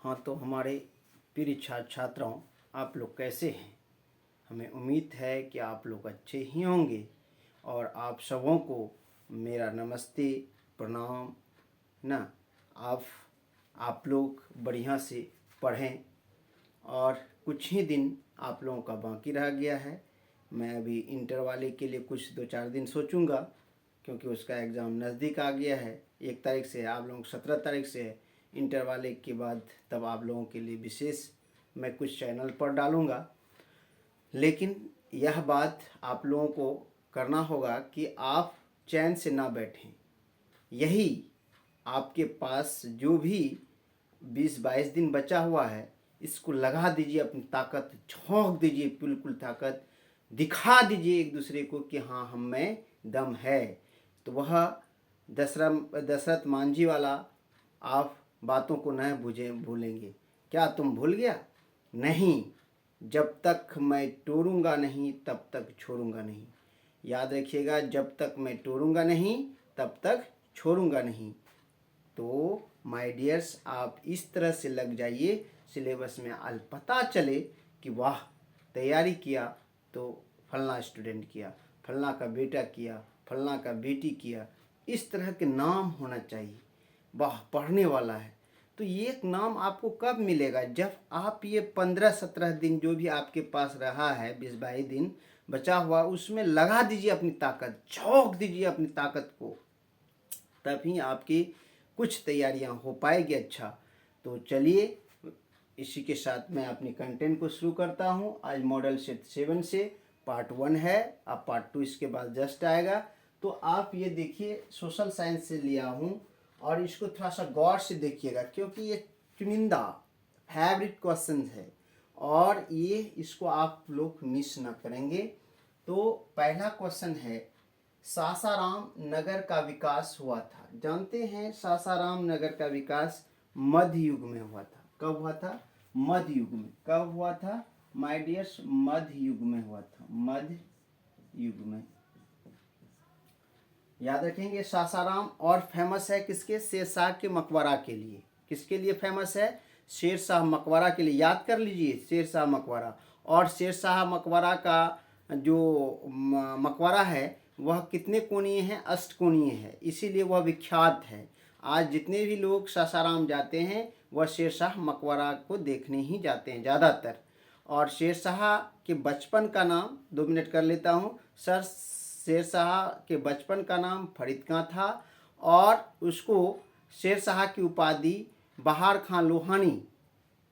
हाँ, तो हमारे प्रिय छात्रों, आप लोग कैसे हैं? हमें उम्मीद है कि आप लोग अच्छे ही होंगे और आप सबों को मेरा नमस्ते, प्रणाम ना। आप लोग बढ़िया से पढ़ें और कुछ ही दिन आप लोगों का बाकी रह गया है। मैं अभी इंटर वाले के लिए कुछ 2-4 दिन सोचूंगा, क्योंकि उसका एग्ज़ाम नज़दीक आ गया है। 1 तारीख से आप लोगों को 17 तारीख से है इंटर वाले के बाद, तब आप लोगों के लिए विशेष मैं कुछ चैनल पर डालूँगा। लेकिन यह बात आप लोगों को करना होगा कि आप चैन से ना बैठें। यही आपके पास जो भी 20-22 दिन बचा हुआ है, इसको लगा दीजिए अपनी ताकत, झोंक दीजिए बिल्कुल ताकत, दिखा दीजिए एक दूसरे को कि हाँ, हम में दम है। तो वह दशरथ मांझी वाला आप बातों को न भूलेंगे। क्या तुम भूल गया? नहीं, जब तक मैं तोड़ूंगा नहीं तब तक छोड़ूंगा नहीं। याद रखिएगा, जब तक मैं तोड़ूंगा नहीं तब तक छोड़ूंगा नहीं। तो माय डियर्स, आप इस तरह से लग जाइए सिलेबस में, आज पता चले कि वाह, तैयारी किया तो फलना स्टूडेंट किया, फलना का बेटा किया, फलना का बेटी किया, इस तरह के नाम होना चाहिए। वाह, पढ़ने वाला है। तो ये एक नाम आपको कब मिलेगा? जब आप ये 15-17 दिन जो भी आपके पास रहा है, 20-22 दिन बचा हुआ, उसमें लगा दीजिए अपनी ताकत, झोंक दीजिए अपनी ताकत को, तभी आपकी कुछ तैयारियां हो पाएगी। अच्छा, तो चलिए इसी के साथ मैं अपनी कंटेंट को शुरू करता हूं। आज मॉडल सेट 7 से पार्ट 1 है, अब पार्ट 2 इसके बाद जस्ट आएगा। तो आप ये देखिए, सोशल साइंस से लिया हूँ और इसको थोड़ा सा गौर से देखिएगा, क्योंकि ये चुनिंदा फेवरेट क्वेश्चन है और ये इसको आप लोग मिस ना करेंगे। तो पहला क्वेश्चन है, सासाराम नगर का विकास हुआ था। जानते हैं सासाराम नगर का विकास मध्य युग में हुआ था। कब हुआ था? मध्य युग में। कब हुआ था माय डियर्स? मध्य युग में हुआ था, मध्य युग में। याद रखेंगे, सासाराम और फेमस है किसके? शेरशाह के मकबरा के लिए। किसके लिए फेमस है? शेरशाह मकबरा के लिए। याद कर लीजिए, शेरशाह मकबरा। और शेरशाह मकबरा का जो मकबरा है वह कितने कोणीय है? अष्टकोणीय है, इसीलिए वह विख्यात है। आज जितने भी लोग सासाराम जाते हैं वह शेरशाह मकबरा को देखने ही जाते हैं ज़्यादातर। और शेरशाह के बचपन का नाम 2 मिनट कर लेता हूँ सर। शेरशाह के बचपन का नाम फरीद खां था और उसको शेरशाह की उपाधि बहार खां लोहानी,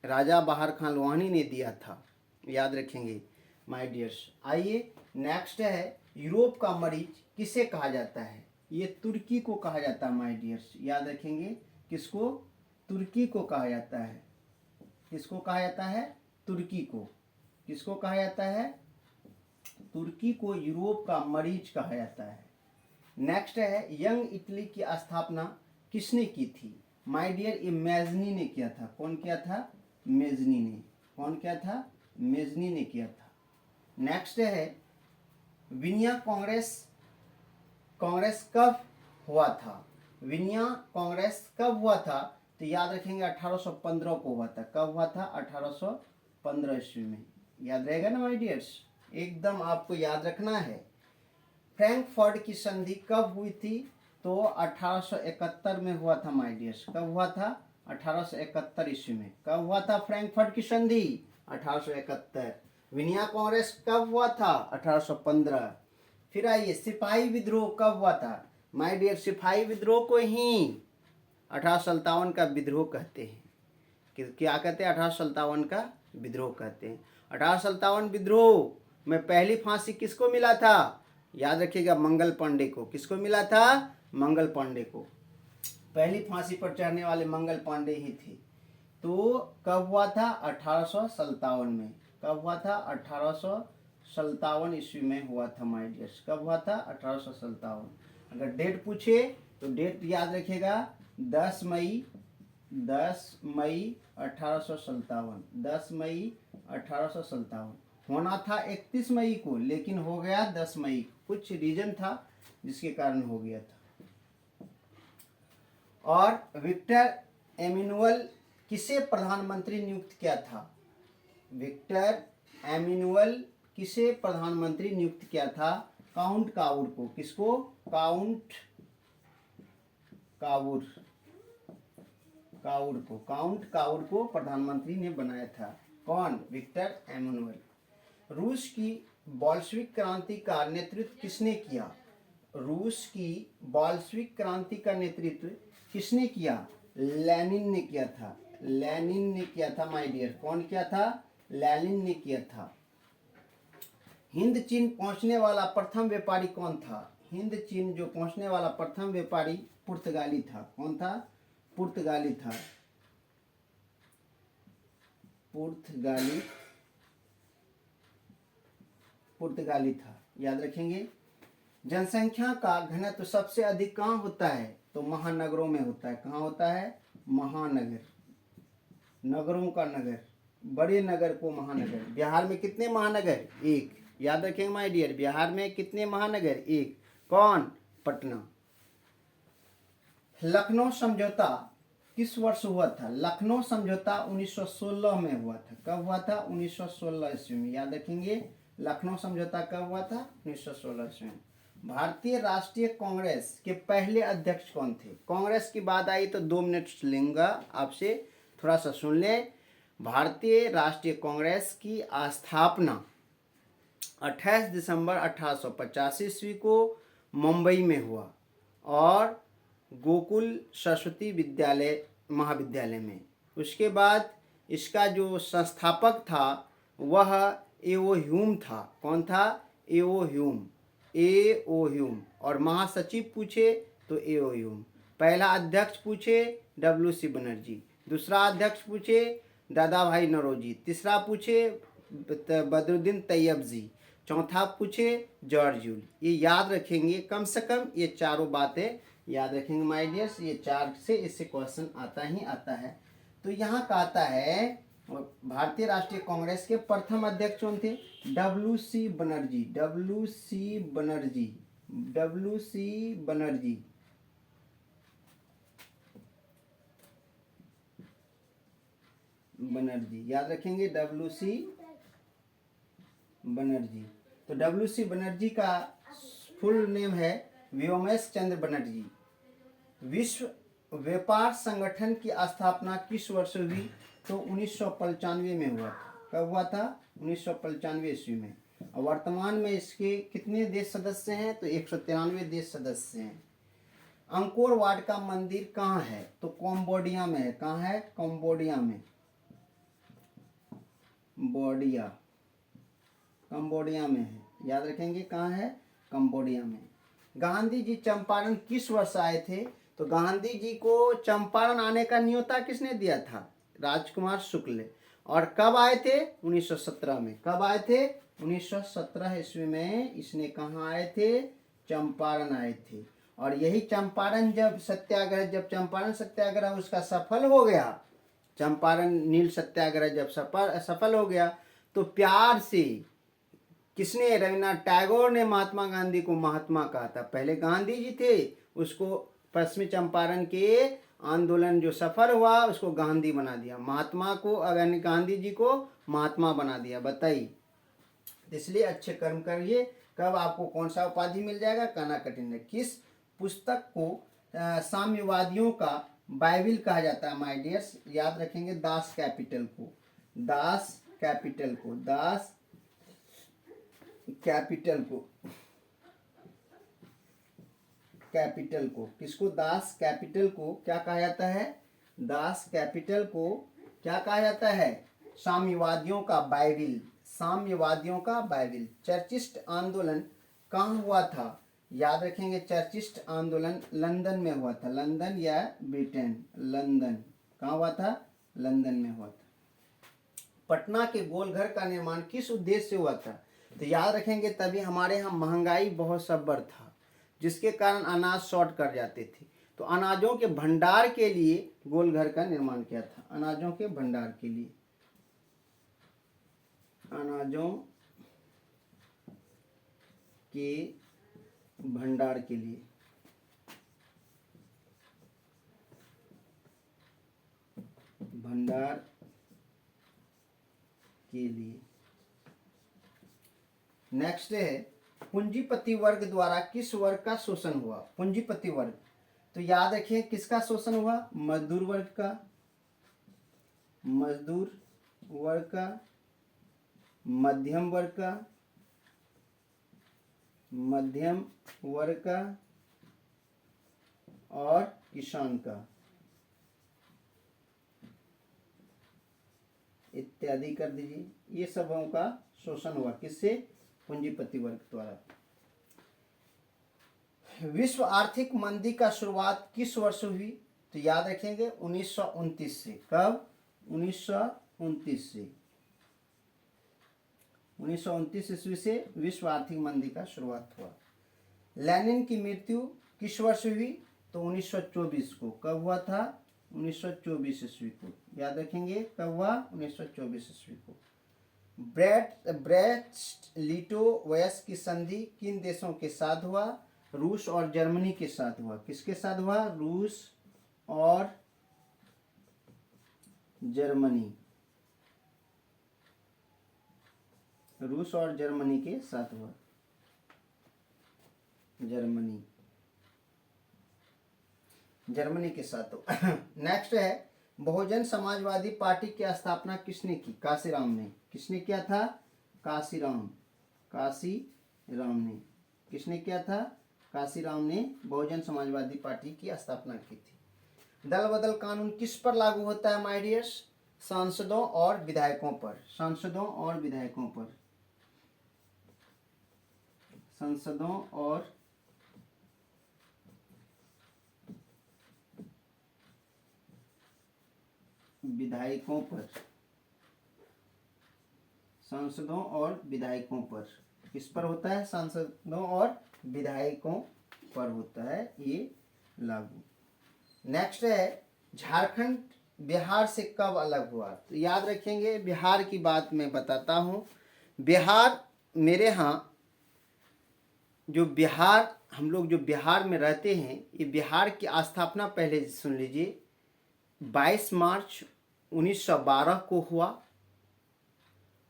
राजा बहार खां लोहानी ने दिया था। याद रखेंगे माय डियर्स। आइए नेक्स्ट है, यूरोप का मरीज किसे कहा जाता है? ये तुर्की को कहा जाता है माय डियर्स। याद रखेंगे, किसको? तुर्की को कहा जाता है। किसको कहा जाता है? तुर्की को। किसको कहा जाता है? तुर्की को यूरोप का मरीज कहा जाता है। नेक्स्ट है, यंग इटली की स्थापना किसने की थी? माय डियर, ये मेजनी ने किया था। कौन किया था? मेजनी ने। कौन किया था? मेजनी ने किया था। नेक्स्ट है, विनिया कांग्रेस कब हुआ था? विनिया कांग्रेस कब हुआ था? तो याद रखेंगे 1815 को हुआ था। कब हुआ था? 1815 ईस्वी में। याद रहेगा ना माय डियर्स? एकदम आपको याद रखना है। फ्रैंकफर्ट की संधि कब हुई थी? तो 1871 में हुआ था माय डियर्स। कब हुआ था? 1871 ईस्वी में। कब हुआ था फ्रैंकफर्ट की संधि? 1871। विनिया कांग्रेस कब हुआ था? 1815। फिर आइए, सिपाही विद्रोह कब हुआ था? माय डियर, सिपाही विद्रोह को ही 1857 का विद्रोह कहते हैं। क्या कहते हैं? 1857 का विद्रोह कहते हैं। 1857 विद्रोह में पहली फांसी किसको मिला था? याद रखिएगा, मंगल पांडे को। किसको मिला था? मंगल पांडे को। पहली फांसी पर चढ़ने वाले मंगल पांडे ही थे। तो कब हुआ था? 1857 में। कब हुआ था? 1857 ईस्वी में हुआ था माय डियर्स। कब हुआ था? 1857। अगर डेट पूछे तो डेट याद रखिएगा, 10 मई 1857। 10 मई 1857 होना था 31 मई को, लेकिन हो गया 10 मई। कुछ रीजन था जिसके कारण हो गया था। और विक्टर एमिनुअल किसे प्रधानमंत्री नियुक्त किया था? विक्टर एमिनुअल किसे प्रधानमंत्री नियुक्त किया था? काउंट कावूर को। किसको? काउंट कावूर को। काउंट कावूर को प्रधानमंत्री ने बनाया था। कौन? विक्टर एमिनुअल। रूस की बोल्शेविक क्रांति का नेतृत्व किसने किया? रूस की बोल्शेविक क्रांति का नेतृत्व किसने किया? लेनिन ने किया था। लेनिन ने किया था माय डियर। कौन किया था? लेनिन ने किया था। हिंद चीन पहुंचने वाला प्रथम व्यापारी कौन था? हिंद चीन जो पहुंचने वाला प्रथम व्यापारी पुर्तगाली था। कौन था? पुर्तगाली था। पुर्तगाली था। याद रखेंगे। जनसंख्या का घनत्व सबसे अधिक कहाँ होता है? तो महानगरों में होता है। कहाँ होता है? महानगर। नगरों का नगर, बड़े नगर को महानगर। बिहार में कितने महानगर? एक। याद रखेंगे माय डियर। बिहार में कितने महानगर? एक। कौन? पटना। लखनऊ समझौता किस वर्ष हुआ था? लखनऊ समझौता 1916 में हुआ था। कब हुआ था? 1916 ईस्वी में। याद रखेंगे। लखनऊ समझौता कब हुआ था? 1916 ईस्वी में। भारतीय राष्ट्रीय कांग्रेस के पहले अध्यक्ष कौन थे? कांग्रेस की बात आई तो 2 मिनट लेंगे आपसे, थोड़ा सा सुन ले। भारतीय राष्ट्रीय कांग्रेस की स्थापना 28 दिसंबर 1885 ईस्वी को मुंबई में हुआ और गोकुल सरस्वती महाविद्यालय में। उसके बाद इसका जो संस्थापक था वह एओ ह्यूम था। कौन था? एओ ह्यूम। और महासचिव पूछे तो एओ ह्यूम। पहला अध्यक्ष पूछे डब्ल्यू.सी. बनर्जी। दूसरा अध्यक्ष पूछे दादा भाई नौरोजी। तीसरा पूछे बदरुद्दीन तैयबजी। चौथा पूछे जॉर्ज यूल। ये याद रखेंगे, कम से कम ये चारों बातें याद रखेंगे माय डियर्स। ये 4 से इससे क्वेश्चन आता ही आता है। तो यहाँ कहता है भारतीय राष्ट्रीय कांग्रेस के प्रथम अध्यक्ष कौन थे? डब्ल्यू.सी. बनर्जी। याद रखेंगे डब्ल्यू.सी. बनर्जी। तो डब्ल्यू.सी. बनर्जी का फुल नेम है व्योमेश चंद्र बनर्जी। विश्व व्यापार संगठन की स्थापना किस वर्ष हुई? तो 1995 में हुआ था। कब हुआ था? 1995 ईस्वी में। और वर्तमान में इसके कितने देश सदस्य हैं? तो 193 देश सदस्य हैं। अंकोर वाट का मंदिर कहाँ है? तो कंबोडिया में है। कहाँ है? कंबोडिया में। कंबोडिया में है। याद रखेंगे कहाँ है? कंबोडिया में। गांधी जी चंपारण किस वर्ष आए थे? तो गांधी जी को चंपारण आने का न्योता किसने दिया था? राजकुमार शुक्ल। और कब आए थे? 1917 में। कब आए थे? 1917 ईस्वी में। इसने कहाँ आए थे? चंपारण आए थे। और यही चंपारण जब चंपारण सत्याग्रह उसका सफल हो गया, चंपारण नील सत्याग्रह जब सफल हो गया, तो प्यार से किसने? रविन्द्रनाथ टैगोर ने महात्मा गांधी को महात्मा कहा था। पहले गांधी जी थे, उसको पश्चिमी चंपारण के आंदोलन जो सफल हुआ उसको गांधी बना दिया। महात्मा को, अगर गांधी जी को महात्मा बना दिया। बताइए। इसलिए अच्छे कर्म करिए। कब आपको कौन सा उपाधि मिल जाएगा? कहना कठिन है। किस पुस्तक को साम्यवादियों का बाइबिल कहा जाता है माय डियर्स? याद रखेंगे दास कैपिटल को किसको? दास कैपिटल को क्या कहा जाता है? दास कैपिटल को क्या कहा जाता है? साम्यवादियों का बाइबिल। चर्चिस्ट आंदोलन कहाँ हुआ था? याद रखेंगे चर्चिस्ट आंदोलन लंदन में हुआ था। लंदन या ब्रिटेन। लंदन। कहाँ हुआ था? लंदन में हुआ था। पटना के गोलघर का निर्माण किस उद्देश्य से हुआ था? तो याद रखेंगे तभी हमारे यहाँ महंगाई बहुत सब्बर था, जिसके कारण अनाज शॉर्ट कर जाते थे। तो अनाजों के भंडार के लिए गोलघर का निर्माण किया था। अनाजों के भंडार के लिए। अधिकार के लिए। नेक्स्ट है पूंजीपति वर्ग द्वारा किस वर्ग का शोषण हुआ? पूंजीपति वर्ग, तो याद रखिए किसका शोषण हुआ? मजदूर वर्ग का, मजदूर वर्ग का, मध्यम वर्ग का, मध्यम वर्ग का और किसान का इत्यादि कर दीजिए। ये सबों का शोषण हुआ किससे? पूंजीपति वर्ग द्वारा। विश्व आर्थिक मंदी का शुरुआत किस वर्ष हुई? तो याद रखेंगे 1929 से। कब? 1929 से। 1929 ईस्वी से विश्व आर्थिक मंदी का शुरुआत हुआ। लेनिन की मृत्यु किस वर्ष हुई? तो 1924 को। कब हुआ था? 1924 ईस्वी को। याद रखेंगे कब हुआ? 1924 ईस्वी को। ब्रेस्ट लिटोवयस की संधि किन देशों के साथ हुआ? रूस और जर्मनी के साथ हुआ। किसके साथ हुआ? रूस और जर्मनी। रूस और जर्मनी के साथ हुआ। जर्मनी के साथ हुआ। नेक्स्ट है बहुजन समाजवादी पार्टी की स्थापना किसने की? काशीराम ने। किसने किया था? काशीराम ने। किसने किया था? काशीराम ने बहुजन समाजवादी पार्टी की स्थापना की थी। दल बदल कानून किस पर लागू होता है माय डियर्स? सांसदों और विधायकों पर। सांसदों और विधायकों पर। सांसदों और विधायकों पर। सांसदों और विधायकों पर। किस पर होता है? सांसदों और विधायकों पर होता है ये लागू। नेक्स्ट है झारखंड बिहार से कब अलग हुआ? तो याद रखेंगे बिहार की बात मैं बताता हूँ। बिहार मेरे यहाँ जो बिहार, हम लोग जो बिहार में रहते हैं, ये बिहार की स्थापना पहले सुन लीजिए 22 मार्च 1912 को हुआ।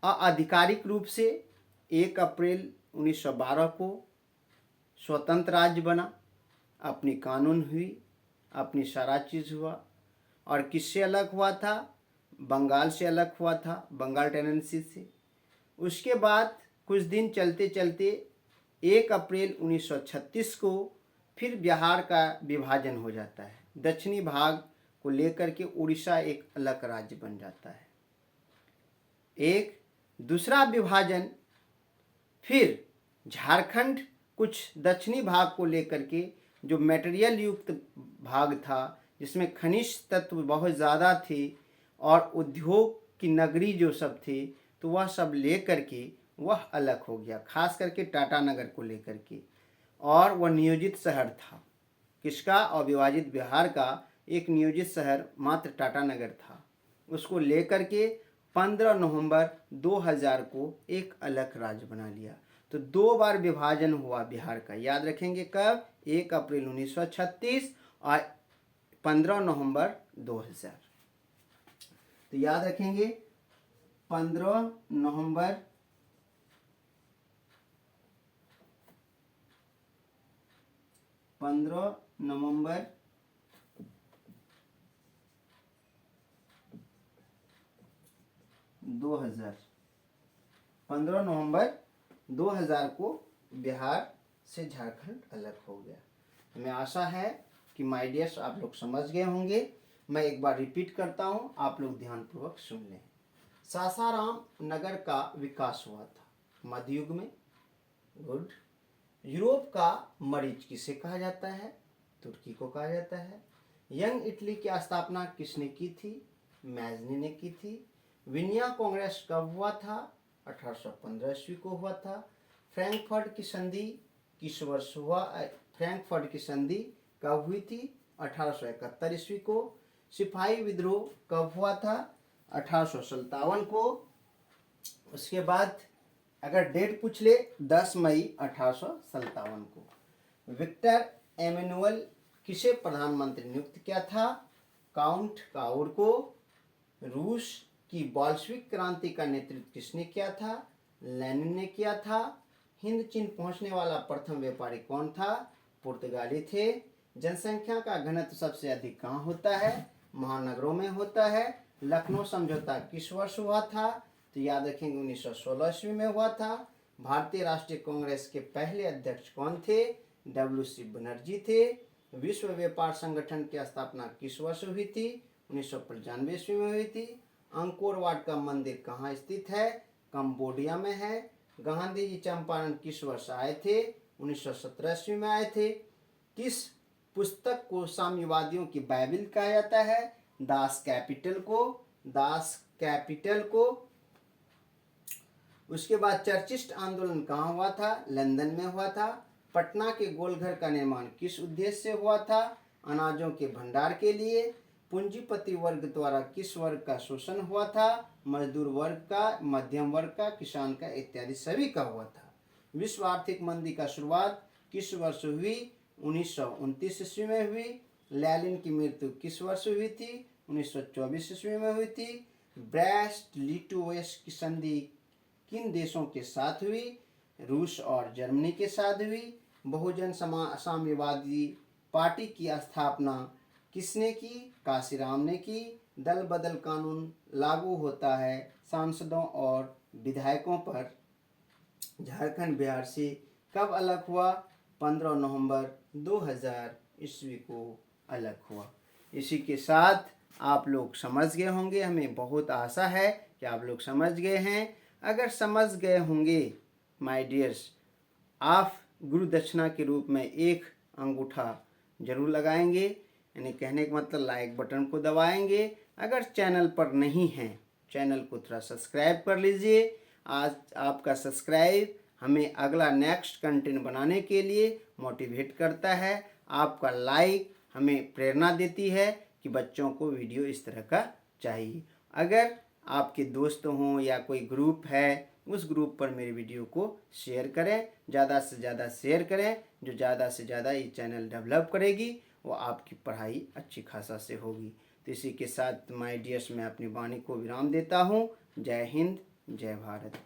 आधिकारिक रूप से 1 अप्रैल 1912 को स्वतंत्र राज्य बना। अपनी कानून हुई, अपनी सारा चीज़ हुआ। और किससे अलग हुआ था? बंगाल से अलग हुआ था, बंगाल टेनेंसी से। उसके बाद कुछ दिन चलते चलते 1 अप्रैल 1936 को फिर बिहार का विभाजन हो जाता है। दक्षिणी भाग को लेकर के उड़ीसा एक अलग राज्य बन जाता है। एक दूसरा विभाजन फिर झारखंड कुछ दक्षिणी भाग को लेकर के जो मटेरियल युक्त भाग था, जिसमें खनिज तत्व बहुत ज़्यादा थे और उद्योग की नगरी जो सब थे, तो वह सब लेकर के वह अलग हो गया, खास करके टाटानगर को लेकर के। और वह नियोजित शहर था। किसका? अविभाजित बिहार का एक नियोजित शहर मात्र टाटानगर था। उसको लेकर के 15 नवंबर 2000 को एक अलग राज्य बना लिया। तो 2 बार विभाजन हुआ बिहार का। याद रखेंगे कब? 1 अप्रैल 1936 और 15 नवंबर 2000। तो याद रखेंगे 15 नवंबर 2000। 15 नवंबर 2000 को बिहार से झारखंड अलग हो गया। हमें आशा है कि माय डियर्स आप लोग समझ गए होंगे। मैं एक बार रिपीट करता हूँ, आप लोग ध्यानपूर्वक सुन लें। सासाराम नगर का विकास हुआ था मध्ययुग में। गुड। यूरोप का मरीज किसे कहा जाता है? तुर्की को कहा जाता है। यंग इटली की स्थापना किसने की थी? मैजनी ने की थी। विनिया कांग्रेस कब हुआ था? 1815 ईस्वी को हुआ था। फ्रैंकफर्ट की संधि किस वर्ष हुआ? फ्रैंकफर्ट की संधि कब हुई थी? 1871 ईस्वी को। सिपाही विद्रोह कब हुआ था? 1857 को। उसके बाद अगर डेट पूछ ले 10 मई 1857 को। विक्टर एमेनुअल किसे प्रधानमंत्री नियुक्त किया था? काउंट काउर को। रूस की बोल्शेविक क्रांति का नेतृत्व किसने किया था? लेनिन ने किया था। हिंद चीन पहुंचने वाला प्रथम व्यापारी कौन था? पुर्तगाली थे। जनसंख्या का घनत्व सबसे अधिक कहाँ होता है? महानगरों में होता है। लखनऊ समझौता किस वर्ष हुआ था? तो याद रखेंगे 1916 ईस्वी में हुआ था। भारतीय राष्ट्रीय कांग्रेस के पहले अध्यक्ष कौन थे? WC बनर्जी थे। विश्व व्यापार संगठन की स्थापना किस वर्ष हुई थी? 1995 ईस्वी में हुई थी। अंकोर वाट का मंदिर कहाँ स्थित है? कंबोडिया में है। गांधी जी चंपारण किस वर्ष आए थे? 1917 ईस्वी में आए थे। किस पुस्तक को साम्यवादियों की बाइबिल कहा जाता है? दास कैपिटल को। उसके बाद चर्चिस्ट आंदोलन कहाँ हुआ था? लंदन में हुआ था। पटना के गोलघर का निर्माण किस उद्देश्य से हुआ था? अनाजों के भंडार के लिए। पूंजीपति वर्ग द्वारा किस वर्ग का शोषण हुआ था? मजदूर वर्ग का, मध्यम वर्ग का, किसान का इत्यादि सभी का हुआ था। विश्व आर्थिक मंदी का शुरुआत किस वर्ष हुई? 1929 ईस्वी में हुई। लेनिन की मृत्यु किस वर्ष हुई थी? 1924 ईस्वी में हुई थी। ब्रेस्ट लिटोवेस्ट की संधि किन देशों के साथ हुई? रूस और जर्मनी के साथ हुई। बहुजन साम्यवादी पार्टी की स्थापना किसने की? काशीराम ने की। दल बदल कानून लागू होता है सांसदों और विधायकों पर। झारखंड बिहार से कब अलग हुआ? 15 नवंबर 2000 ईस्वी को अलग हुआ। इसी के साथ आप लोग समझ गए होंगे, हमें बहुत आशा है कि आप लोग समझ गए हैं। अगर समझ गए होंगे माय डियर्स, आप गुरु दक्षिणा के रूप में एक अंगूठा जरूर लगाएंगे, यानी कहने का मतलब लाइक बटन को दबाएंगे। अगर चैनल पर नहीं हैं, चैनल को थोड़ा सब्सक्राइब कर लीजिए। आज आपका सब्सक्राइब हमें अगला नेक्स्ट कंटेंट बनाने के लिए मोटिवेट करता है। आपका लाइक हमें प्रेरणा देती है कि बच्चों को वीडियो इस तरह का चाहिए। अगर आपके दोस्त हों या कोई ग्रुप है, उस ग्रुप पर मेरे वीडियो को शेयर करें, ज़्यादा से ज़्यादा शेयर करें। जो ज़्यादा से ज़्यादा ये चैनल डेवलप करेगी वो आपकी पढ़ाई अच्छी खासा से होगी। तो इसी के साथ माय डियर्स मैं अपनी वाणी को विराम देता हूँ। जय हिंद, जय भारत।